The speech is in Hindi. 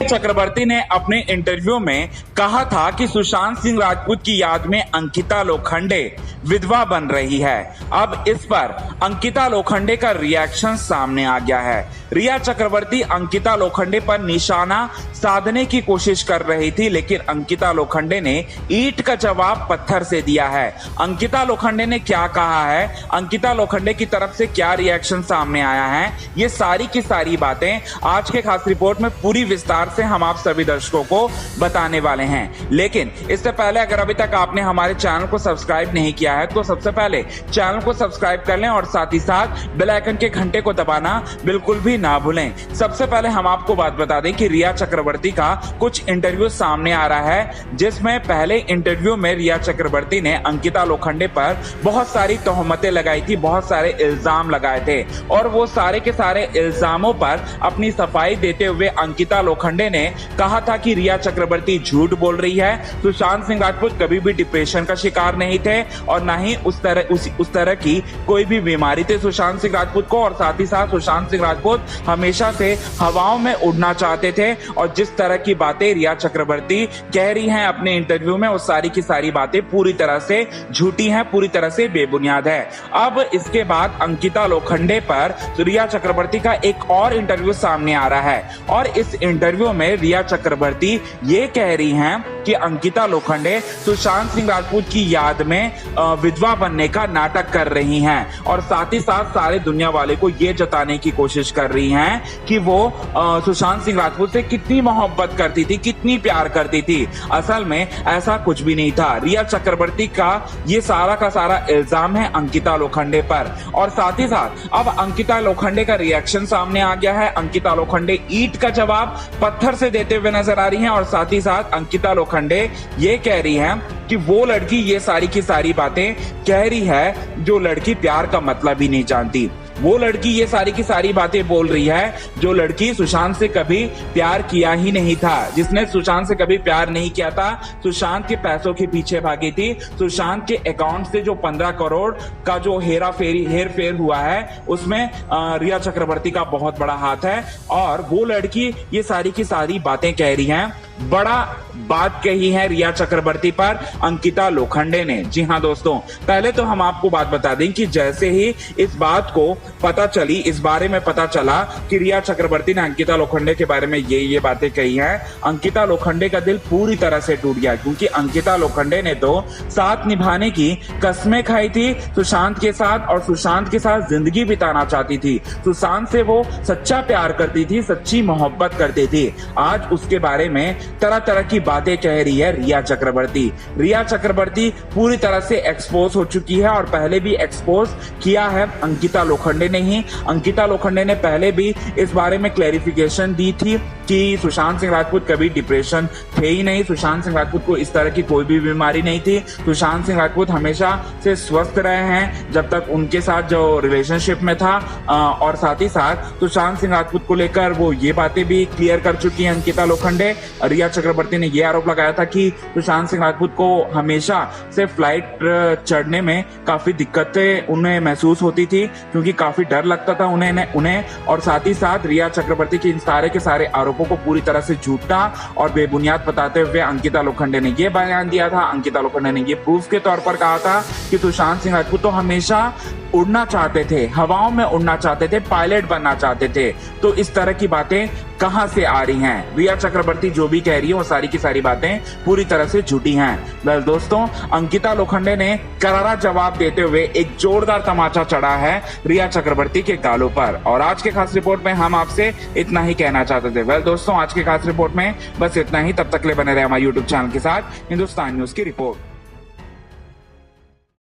चक्रवर्ती ने अपने इंटरव्यू में कहा था कि सुशांत सिंह राजपूत की याद में अंकिता लोखंडे विधवा बन रही है। अब इस पर अंकिता लोखंडे का रिएक्शन सामने आ गया है। रिया चक्रवर्ती अंकिता लोखंडे पर निशाना साधने की कोशिश कर रही थी, लेकिन अंकिता लोखंडे ने ईंट का जवाब पत्थर से दिया है। अंकिता लोखंडे ने क्या कहा है, अंकिता लोखंडे की तरफ से क्या रिएक्शन सामने आया है, ये सारी की सारी बातें आज के खास रिपोर्ट में पूरी विस्तार से हम आप सभी दर्शकों को बताने वाले हैं। लेकिन इससे पहले अगर अभी तक आपने हमारे चैनल को सब्सक्राइब नहीं किया है तो सबसे पहले चैनल को सब्सक्राइब कर लें और साथ ही साथ बेल आइकन के घंटे को दबाना बिल्कुल भी ना भूलें। सबसे पहले हम आपको बात बता दें कि रिया चक्रवर्ती का कुछ इंटरव्यू सामने आ रहा है, जिसमें पहले इंटरव्यू में रिया चक्रवर्ती ने अंकिता लोखंडे पर बहुत सारी तोहमतें लगाई थी, बहुत सारे इल्जाम लगाए थे और वो सारे के सारे इल्जामों पर अपनी सफाई देते हुए अंकिता लोखंडे ने कहा था कि रिया चक्रवर्ती झूठ बोल रही है। सुशांत सिंह राजपूत कभी भी डिप्रेशन का शिकार नहीं थे और ना ही उस तरह की कोई भी बीमारी थी सुशांत सिंह राजपूत को, और साथ ही साथ सुशांत सिंह राजपूत हमेशा से हवाओं में उड़ना चाहते थे। और जिस तरह की बातें रिया चक्रवर्ती कह रही हैं अपने इंटरव्यू में, वो सारी की सारी बातें पूरी तरह से झूठी हैं, पूरी तरह से बेबुनियाद है। अब इसके बाद अंकिता लोखंडे पर रिया चक्रवर्ती का एक और इंटरव्यू सामने आ रहा है और इस इंटरव्यू में रिया चक्रवर्ती ये कह रही हैं कि अंकिता लोखंडे सुशांत सिंह राजपूत की याद में विधवा बनने का नाटक कर रही हैं और साथ ही साथ सारे दुनिया वाले को ये जताने की कोशिश कर रही हैं कि वो सुशांत सिंह राजपूत से कितनी मोहब्बत करती थी, कितनी प्यार करती थी। असल में ऐसा कुछ भी नहीं था। रिया चक्रवर्ती का ये सारा का सारा इल्जाम है अंकिता लोखंडे पर और साथ ही साथ अब अंकिता लोखंडे का रिएक्शन सामने आ गया है। अंकिता लोखंडे ईंट का जवाब पत्थर से देते हुए नजर आ रही हैं और साथ ही साथ अंकिता लोखंडे ये कह रही हैं कि वो लड़की ये सारी की सारी बातें कह रही है जो लड़की प्यार का मतलब ही नहीं जानती। वो लड़की ये सारी की सारी बातें बोल रही है जो लड़की सुशांत से कभी प्यार किया ही नहीं था, जिसने सुशांत से कभी प्यार नहीं किया था, सुशांत के पैसों के पीछे भागी थी। सुशांत के अकाउंट से जो 15 करोड़ का जो हेर फेर हुआ है उसमें रिया चक्रवर्ती का बहुत बड़ा हाथ है और वो लड़की ये सारी की सारी बातें कह रही है। बड़ा बात कही है रिया चक्रवर्ती पर अंकिता लोखंडे ने। जी हाँ दोस्तों, पहले तो हम आपको बात बता दें कि जैसे ही इस बात को पता चली, इस बारे में पता चला कि रिया चक्रवर्ती ने अंकिता लोखंडे के बारे में ये बातें कही हैं, अंकिता लोखंडे का दिल पूरी तरह से टूट गया, क्योंकि अंकिता लोखंडे ने तो साथ निभाने की कसमें खाई थी सुशांत के साथ और सुशांत के साथ जिंदगी बिताना चाहती थी। सुशांत से वो सच्चा प्यार करती थी, सच्ची मोहब्बत करती थी। आज उसके बारे में तरह तरह की बातें कह रही है रिया चक्रवर्ती। रिया चक्रवर्ती पूरी तरह से एक्सपोज हो चुकी है और पहले भी एक्सपोज किया है अंकिता लोखंडे ने ही। अंकिता लोखंडे ने पहले भी इस बारे में क्लैरिफिकेशन दी थी कि सुशांत सिंह राजपूत कभी डिप्रेशन थे ही नहीं, सुशांत सिंह राजपूत को इस तरह की कोई भी बीमारी नहीं थी, सुशांत सिंह राजपूत हमेशा से स्वस्थ रहे हैं जब तक उनके साथ जो रिलेशनशिप में था। और साथ ही साथ सुशांत सिंह राजपूत को लेकर वो ये बातें भी क्लियर कर चुकी हैं अंकिता लोखंडे। रिया चक्रवर्ती ने ये आरोप लगाया था कि सुशांत सिंह राजपूत को हमेशा से फ्लाइट चढ़ने में काफी दिक्कतें उन्हें महसूस होती थी, क्योंकि काफी डर लगता था उन्हें। और साथ ही साथ रिया चक्रवर्ती के इन सारे के सारे आरोपों को पूरी तरह से झूठा और बेबुनियाद बताते हुए अंकिता लोखंडे ने ये बयान दिया था। अंकिता लोखंडे ने ये प्रूफ के तौर पर कहा था कि सुशांत सिंह राजपूत तो हमेशा उड़ना चाहते थे, हवाओं में उड़ना चाहते थे, पायलट बनना चाहते थे। तो इस तरह की बातें कहां से आ रही हैं? रिया चक्रवर्ती जो भी कह रही है वो सारी की सारी बातें पूरी तरह से झूठी हैं। वेल दोस्तों, अंकिता लोखंडे ने करारा जवाब देते हुए एक जोरदार तमाचा चढ़ा है रिया चक्रवर्ती के गालों पर। और आज के खास रिपोर्ट में हम आपसे इतना ही कहना चाहते थे। वेल दोस्तों, आज के खास रिपोर्ट में बस इतना ही। तब तक ले बने रहे हमारे यूट्यूब चैनल के साथ, हिंदुस्तान न्यूज की रिपोर्ट।